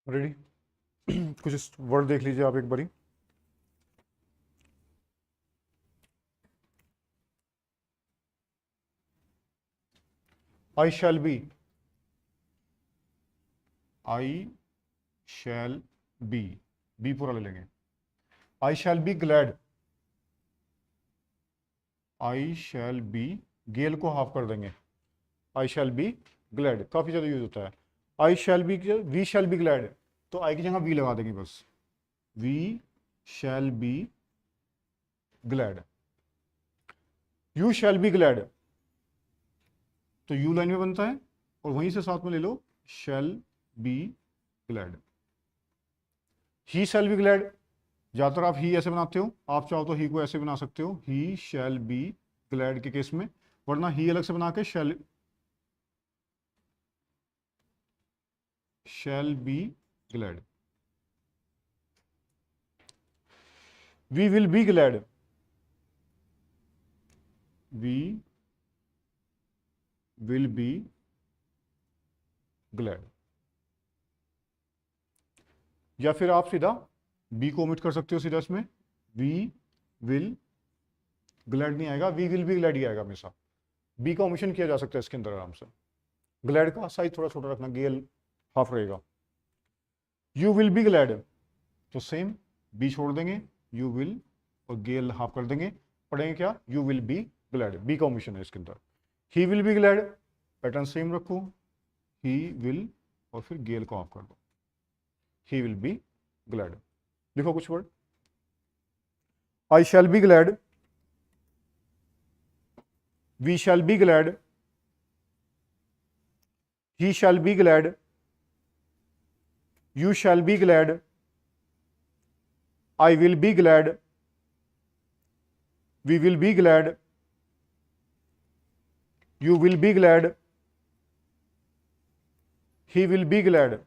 Ready? कुछ word देख लीजिए आप एक बारी। आई शैल बी, आई शैल बी पूरा ले लेंगे। I shall be glad, I shall be, गेल को हाफ कर देंगे, आई शैल बी ग्लैड, काफी ज्यादा यूज होता है। I shall be, we shall be glad, तो आई की जगह वी लगा देंगे बस, we shall be glad. You shall be glad, तो यू लाइन में बनता है और वहीं से साथ में ले लो shall be glad. He shall be glad, ज्यादातर आप ही ऐसे बनाते हो, आप चाहो तो ही को ऐसे बना सकते हो, ही शैल बी ग्लैड के केस में, वरना ही अलग से बना के shall be glad. We will be glad, we will be glad. या फिर आप सीधा बी को ओमिट कर सकते हो सीधा इसमें, वी विल ग्लैड नहीं आएगा, वी विल बी ग्लैड ही आएगा हमेशा। बी का ओमिशन किया जा सकता है इसके अंदर आराम से। ग्लैड का साइज थोड़ा छोटा रखना, गेल हाफ रहेगा। यू विल बी ग्लैड, तो सेम बी छोड़ देंगे, यू विल और गेल हाफ कर देंगे, पढ़ेंगे क्या, you will be glad, be का ओमिशन है इसके अंदर। He will be glad, pattern same रखो, ही विल और फिर गेल को हाफ कर दो, ही विल बी ग्लैड। लिखो कुछ word. I shall be glad, we shall be glad, he shall be glad, you shall be glad, I will be glad, we will be glad, you will be glad, he will be glad।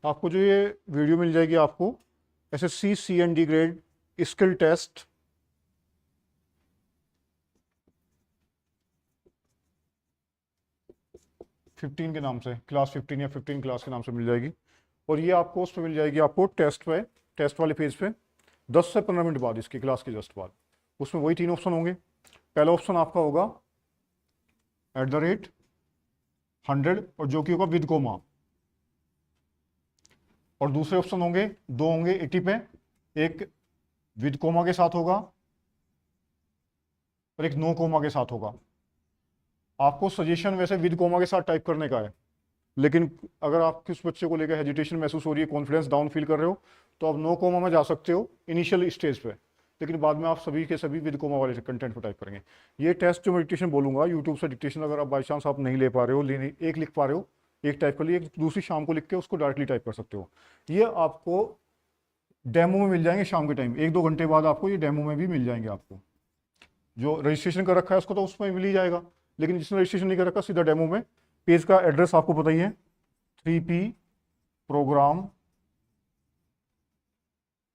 आपको जो ये video मिल जाएगी आपको SSC C&D grade skill test 15 के नाम से, class 15 या 15 class के नाम से मिल जाएगी। और ये आपको उस पर मिल जाएगी आपको टेस्ट पे, टेस्ट वाले पेज पे 10 से 15 मिनट बाद, इसकी क्लास के जस्ट बाद। उसमें वही 3 ऑप्शन होंगे। पहला ऑप्शन आपका होगा @100 और जो कि होगा विद कोमा, और दूसरे ऑप्शन होंगे, 2 होंगे 80 पे, एक विद कोमा के साथ होगा और एक नो कोमा के साथ होगा। आपको सजेशन वैसे विद कोमा के साथ टाइप करने का है, लेकिन अगर आप किस बच्चे को लेकर हेजिटेशन महसूस हो रही है, कॉन्फिडेंस डाउन फील कर रहे हो, तो आप नो कोमा में जा सकते हो इनिशियल स्टेज पे, लेकिन बाद में आप सभी के सभी विद कोमा वाले कंटेंट पर टाइप करेंगे। ये टेस्ट जो मैं डिक्टेशन बोलूंगा यूट्यूब से डिक्टेशन, अगर आप बाई चांस आप नहीं ले पा रहे हो, एक लिख पा रहे हो, एक टाइप कर लिए, एक दूसरी शाम को लिख के उसको डायरेक्टली टाइप कर सकते हो। ये आपको डेमो में मिल जाएंगे शाम के टाइम, 1-2 घंटे बाद आपको ये डेमो में भी मिल जाएंगे। आपको जो रजिस्ट्रेशन कर रखा है उसको तो उसमें मिल ही जाएगा, लेकिन जिसने रजिस्ट्रेशन नहीं कर रखा सीधा डेमो में। पेज का एड्रेस आपको पता ही है, 3P प्रोग्राम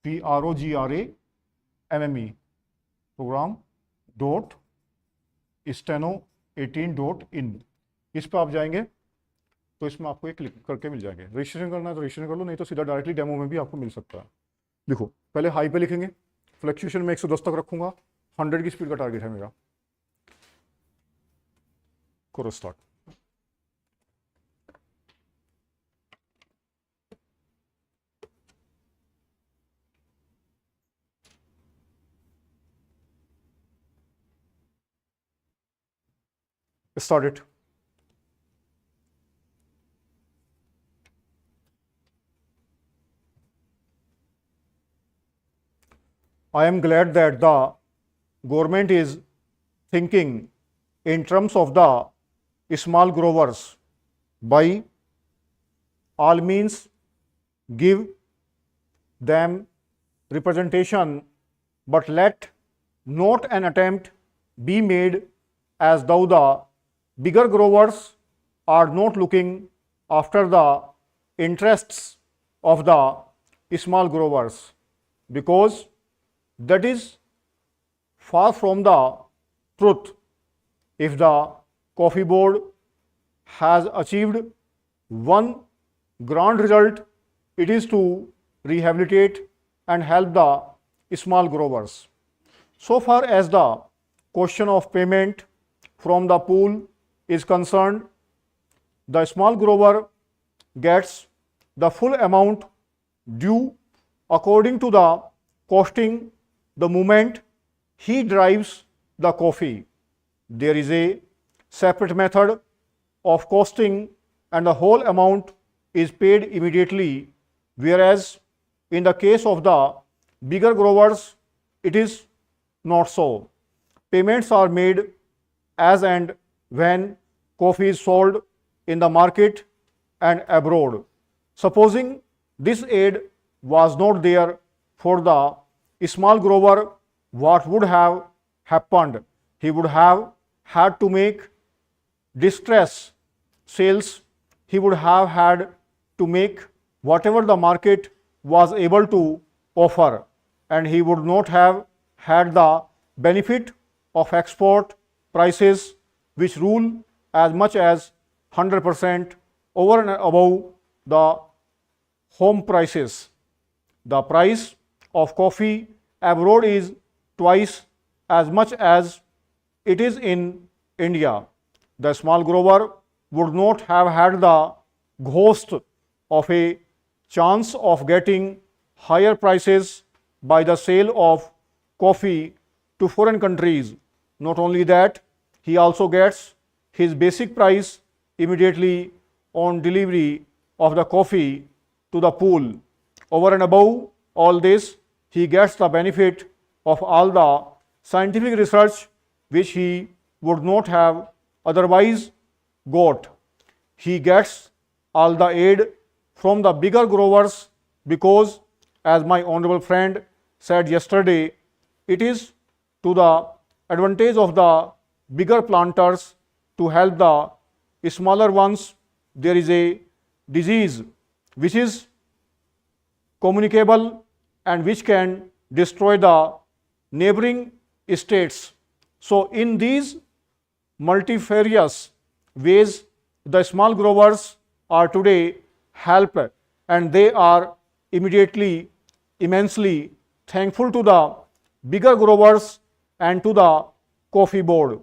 PROGRAMME program.steno18.in, इस पर आप जाएंगे तो इसमें आपको एक क्लिक करके मिल जाएंगे। रजिस्ट्रेशन करना है तो रजिस्ट्रेशन कर लो, नहीं तो सीधा डायरेक्टली डेमो में भी आपको मिल सकता है। देखो पहले हाई पे लिखेंगे, फ्लक्चुएशन में 110 तक रखूंगा, 100 की स्पीड का टारगेट है मेरा। करो start. Start it. I am glad that the government is thinking in terms of the small growers. By all means, give them representation, but let not an attempt be made as though the bigger growers are not looking after the interests of the small growers, because that is far from the truth. If the coffee board has achieved one grand result, it is to rehabilitate and help the small growers. So far as the question of payment from the pool is concerned, the small grower gets the full amount due according to the costing the moment he drives the coffee. There is a separate method of costing and the whole amount is paid immediately, whereas in the case of the bigger growers, it is not so. Payments are made as and when coffee is sold in the market and abroad. Supposing this aid was not there for the small grower, what would have happened? He would have had to make distress sales. He would have had to make whatever the market was able to offer, and he would not have had the benefit of export prices, which rule as much as 100% over and above the home prices. The price of coffee abroad is twice as much as it is in India. The small grower would not have had the ghost of a chance of getting higher prices by the sale of coffee to foreign countries. Not only that, he also gets his basic price immediately on delivery of the coffee to the pool. Over and above all this, he gets the benefit of all the scientific research which he would not have otherwise got. He gets all the aid from the bigger growers because, as my honorable friend said yesterday, it is to the advantage of the bigger planters to help the smaller ones. There is a disease which is communicable and which can destroy the neighboring states. So in these multifarious ways, the small growers are today helped, and they are immediately immensely thankful to the bigger growers and to the coffee board.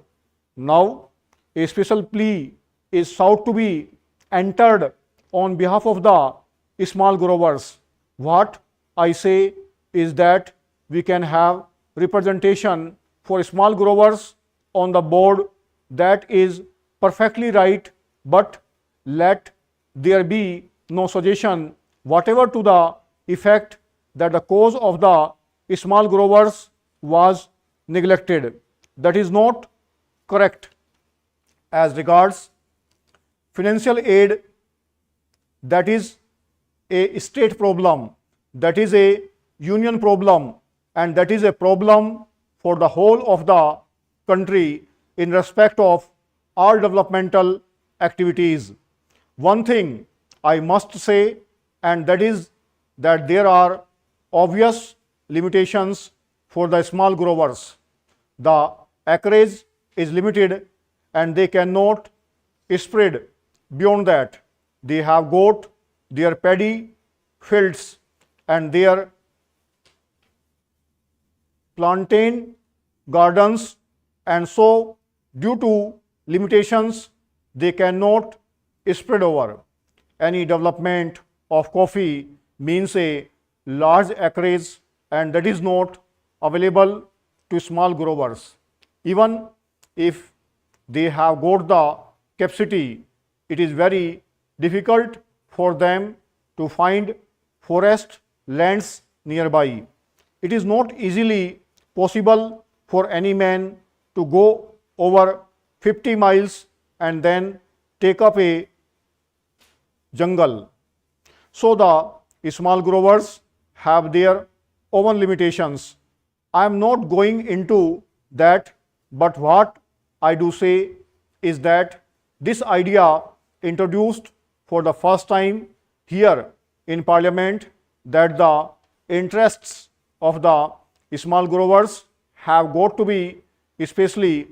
Now a special plea is sought to be entered on behalf of the small growers. What I say is that we can have representation for small growers on the board. That is perfectly right, but let there be no suggestion whatever to the effect that the cause of the small growers was neglected. That is not correct. As regards financial aid, that is a state problem, that is a union problem, and that is a problem for the whole of the country in respect of all developmental activities. One thing I must say, and that is that there are obvious limitations for the small growers. The acreage is limited and they cannot spread beyond that. They have got their paddy fields and their plantain gardens, and so due to limitations they cannot spread over. Any development of coffee means a large acreage, and that is not available to small growers. Even if they have got the capacity, it is very difficult for them to find forest lands nearby. It is not easily possible for any man to go over 50 miles and then take up a jungle. So the small growers have their own limitations. I am not going into that, but what I do say is that this idea introduced for the first time here in Parliament that the interests of the small growers have got to be especially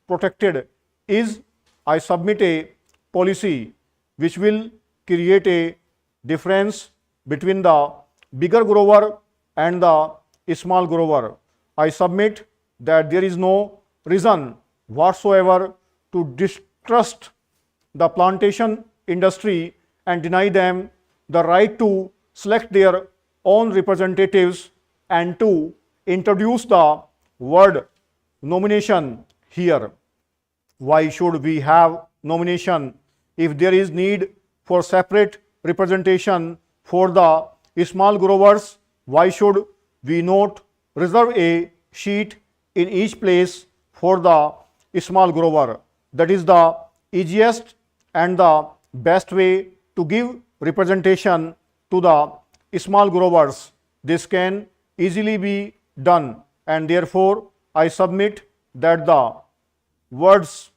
protected is I submit a policy which will create a difference between the bigger grower and the small grower. I submit that there is no reason whatsoever to distrust the plantation industry and deny them the right to select their own representatives and to introduce the word nomination here. Why should we have nomination if there is need for separate representation for the small growers? Why should we not reserve a sheet in each place for the small grower? That is the easiest and the best way to give representation to the small growers. This can easily be done, and therefore I submit that the words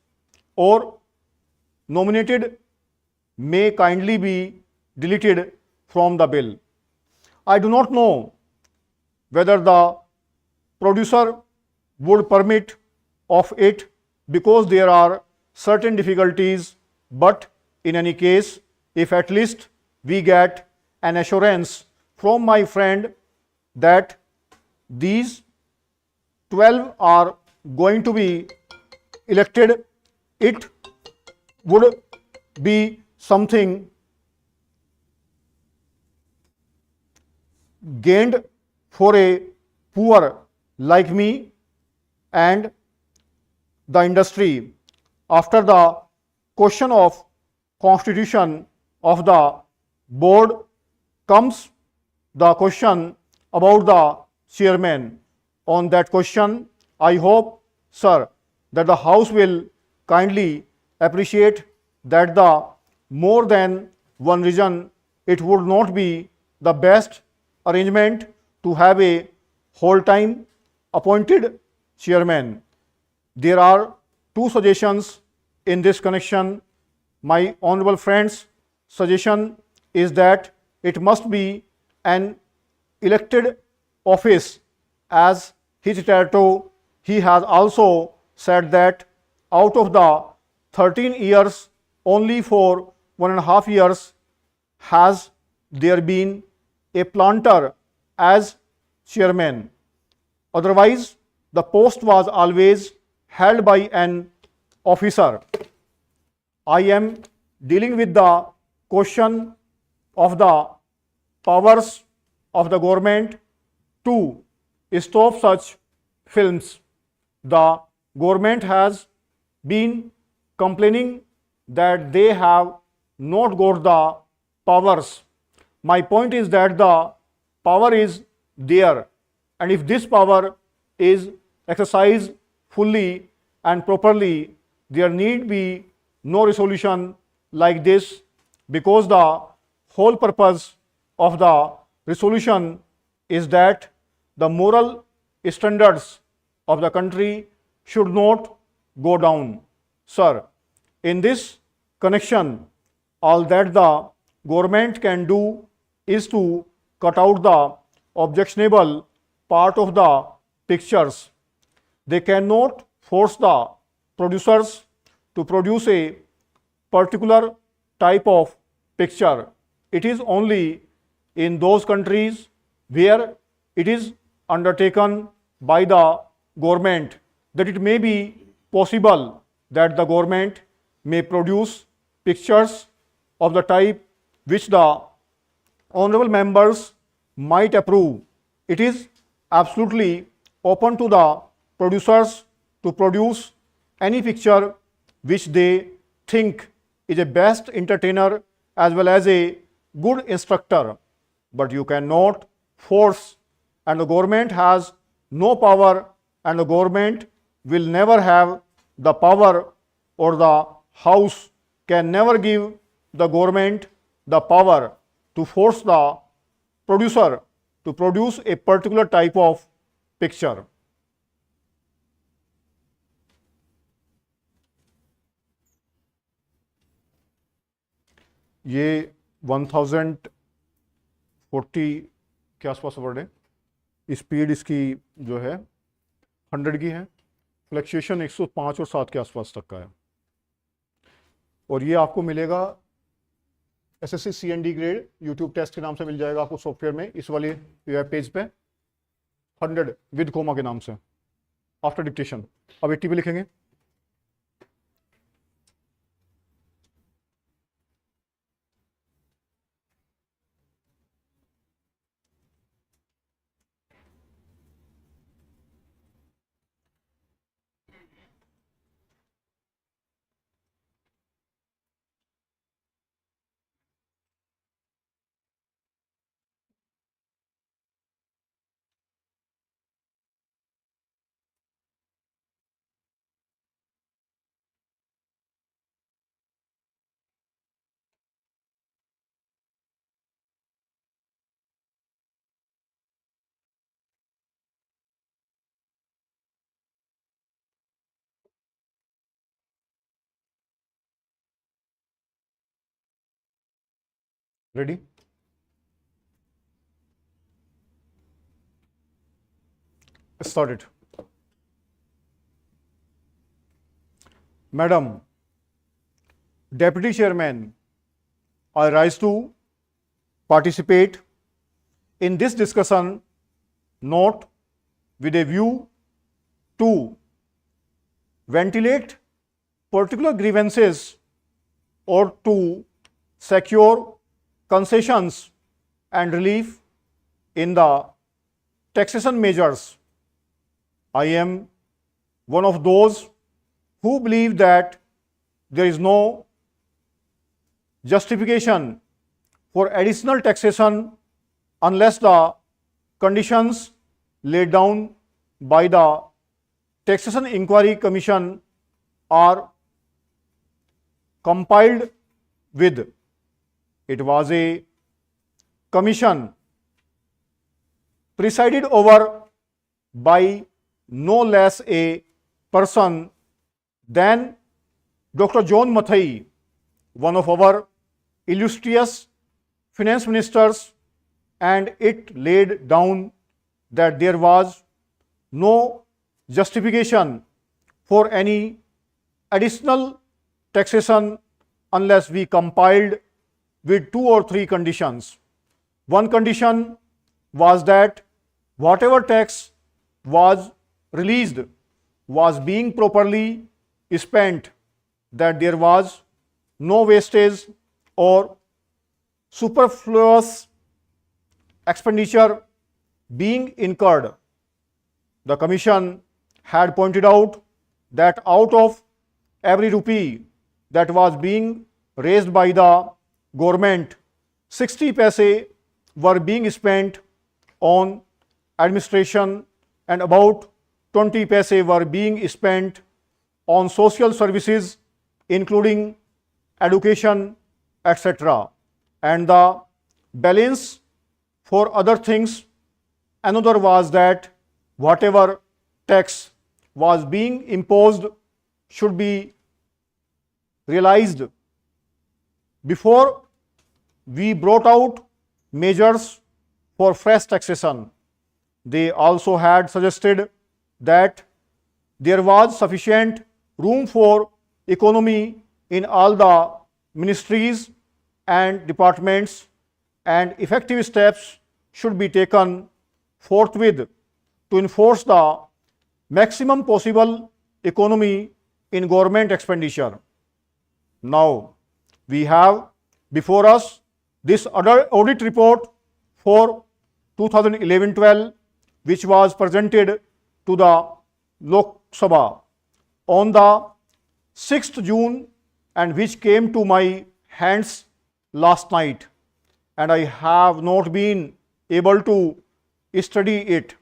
or nominated may kindly be deleted from the bill. I do not know whether the producer would permit of it because there are certain difficulties, but in any case, if at least we get an assurance from my friend that these 12 are going to be elected, it would be something gained for a poor like me and the industry. After the question of constitution of the board comes the question about the chairman. On that question, I hope, sir, that the House will kindly appreciate that the more than one reason it would not be the best arrangement to have a whole-time appointed chairman. There are two suggestions in this connection. My honorable friend's suggestion is that it must be an elected office. As hitherto, he has also said that out of the 13 years, only for 1.5 years has there been a planter as chairman. Otherwise, the post was always held by an officer. I am dealing with the question of the powers of the government to stop such films. The government has been complaining that they have not got the powers. My point is that the power is there, and if this power is exercised fully and properly, there need be no resolution like this, because the whole purpose of the resolution is that the moral standards of the country should not go down. Sir, in this connection, all that the government can do is to cut out the objectionable part of the pictures. They cannot force the producers to produce a particular type of picture. It is only in those countries where it is undertaken by the government that it may be possible that the government may produce pictures of the type which the honorable members might approve. It is absolutely open to the producers to produce any picture which they think is a best entertainer as well as a good instructor. But you cannot force, and the government has no power, and the government will never have the power, or the House can never give the government the power to force the producer to produce a particular type of picture. ये 1000 40 के आसपास word है। Speed इसकी जो है 100 की है। Fluctuation 105 और 7 के आसपास तक का है। और ये आपको मिलेगा SSC C grade YouTube test के नाम से मिल जाएगा आपको सॉफ्टवेयर में, इस वाले वेब पेज पे 100 विद कोमा के नाम से आफ्टर डिक्टेशन। अब 80 पे लिखेंगे। Ready? Started. Madam, Deputy Chairman, I rise to participate in this discussion, not with a view to ventilate particular grievances or to secure concessions and relief in the taxation measures. I am one of those who believe that there is no justification for additional taxation unless the conditions laid down by the Taxation Inquiry Commission are compiled with. It was a commission presided over by no less a person than Dr. John Mathai, one of our illustrious finance ministers, and it laid down that there was no justification for any additional taxation unless we compiled with 2 or 3 conditions. One condition was that whatever tax was released was being properly spent, that there was no wastage or superfluous expenditure being incurred. The Commission had pointed out that out of every rupee that was being raised by the government, 60 paise were being spent on administration and about 20 paise were being spent on social services including education, etc. And the balance for other things. Another was that whatever tax was being imposed should be realized before we brought out measures for fresh taxation. They also had suggested that there was sufficient room for economy in all the ministries and departments, and effective steps should be taken forthwith to enforce the maximum possible economy in government expenditure. Now, we have before us this audit report for 2011-12, which was presented to the Lok Sabha on the 6th June and which came to my hands last night, and I have not been able to study it.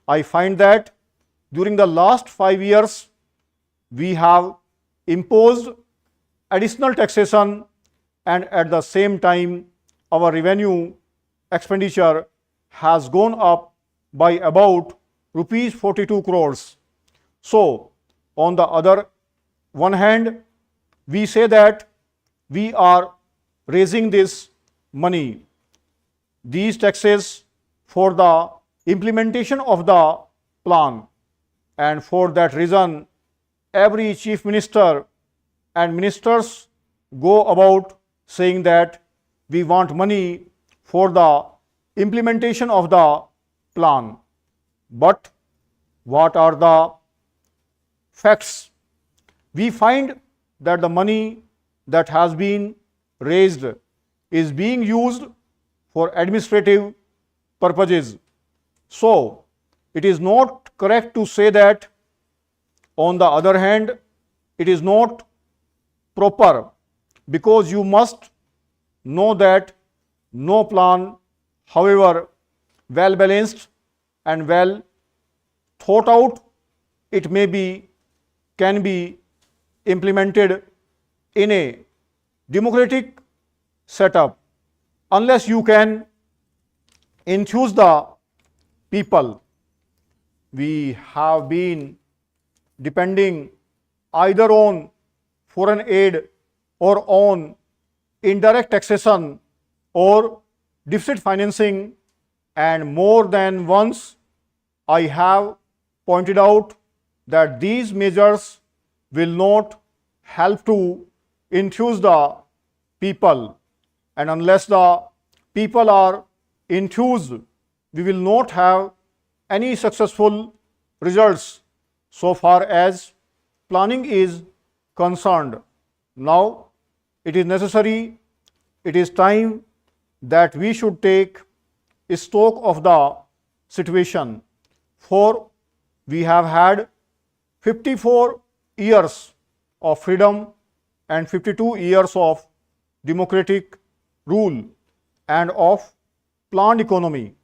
I find that during the last 5 years we have imposed additional taxation, and at the same time our revenue expenditure has gone up by about rupees 42 crores. So on the other one hand, we say that we are raising this money these taxes for the implementation of the plan, and for that reason every chief minister and ministers go about saying that we want money for the implementation of the plan. But what are the facts? We find that the money that has been raised is being used for administrative purposes. So, it is not correct to say that. On the other hand, it is not proper, because you must know that no plan, however well balanced and well thought out it may be, can be implemented in a democratic setup unless you can enthuse the people. We have been depending either on foreign aid or on indirect taxation or deficit financing, and more than once I have pointed out that these measures will not help to enthuse the people, and unless the people are enthused, we will not have any successful results so far as planning is concerned. Now, it is necessary, it is time that we should take stock of the situation, for we have had 54 years of freedom and 52 years of democratic rule and of planned economy.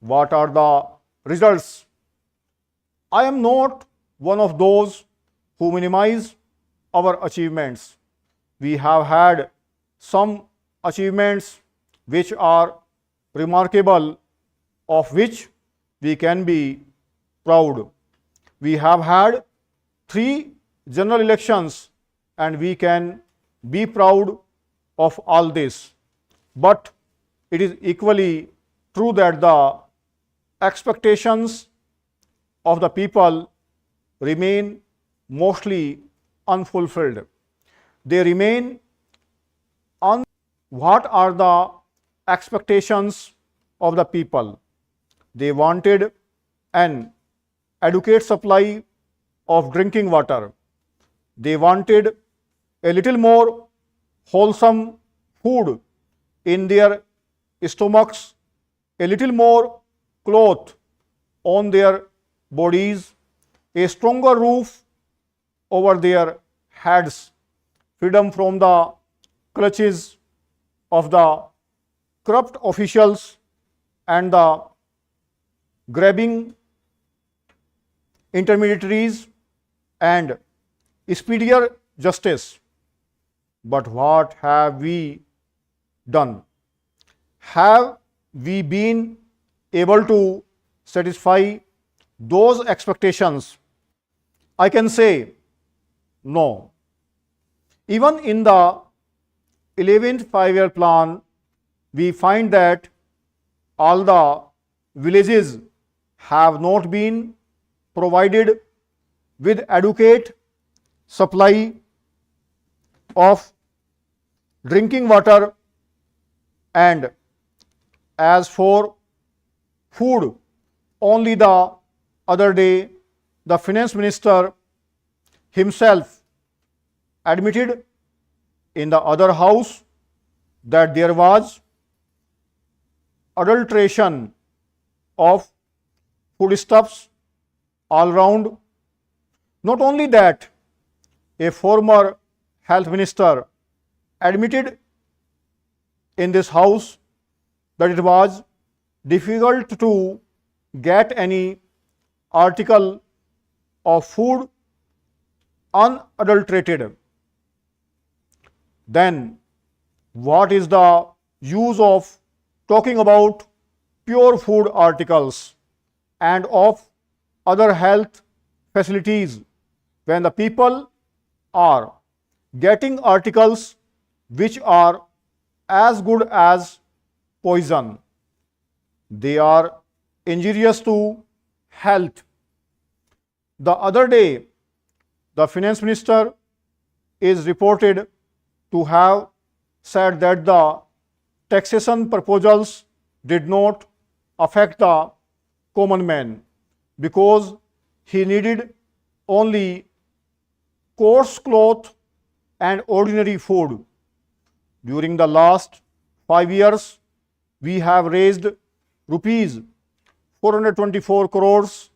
What are the results? I am not one of those who minimize our achievements. We have had some achievements which are remarkable, of which we can be proud. We have had 3 general elections and we can be proud of all this. But it is equally true that the expectations of the people remain mostly unfulfilled. They remain What are the expectations of the people? They wanted an adequate supply of drinking water. They wanted a little more wholesome food in their stomachs, a little more cloth on their bodies, a stronger roof over their heads, freedom from the clutches of the corrupt officials and the grabbing intermediaries, and speedier justice. But what have we done? Have we been able to satisfy those expectations? I can say no. Even in the 11th 5-year plan, we find that all the villages have not been provided with adequate supply of drinking water. And as for food, only the other day the finance minister himself admitted in the other house that there was adulteration of foodstuffs all round. Not only that, a former health minister admitted in this house that it was difficult to get any article of food unadulterated. Then what is the use of talking about pure food articles and of other health facilities when the people are getting articles which are as good as poison? they are injurious to health. The other day, the finance minister is reported to have said that the taxation proposals did not affect the common man because he needed only coarse cloth and ordinary food. During the last 5 years, we have raised rupees 424 crores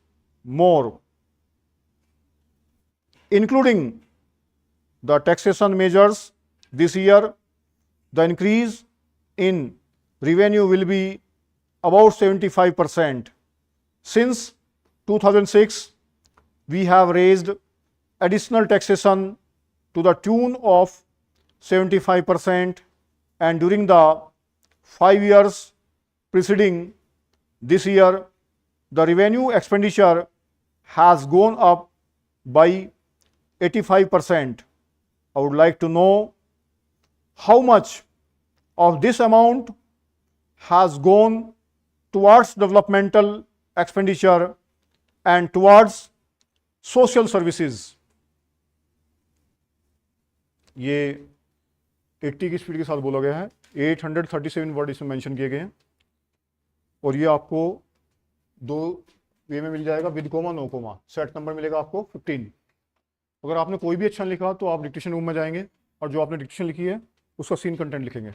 more, including the taxation measures. This year, the increase in revenue will be about 75%. Since 2006, we have raised additional taxation to the tune of 75%, and during the 5 years preceding this year, the revenue expenditure has gone up by 85%. I would like to know how much of this amount has gone towards developmental expenditure and towards social services. ये 80 की speed के साथ बोला गया है, 837 word इसमें mention किए गए हैं, और ये आपको दो वे में मिल जाएगा, with comma no comma. Set number मिलेगा आपको 15। अगर आपने कोई भी अच्छा लिखा तो आप डिक्टेशन रूम में जाएंगे और जो आपने डिक्टेशन लिखी है उसका सीन कंटेंट लिखेंगे।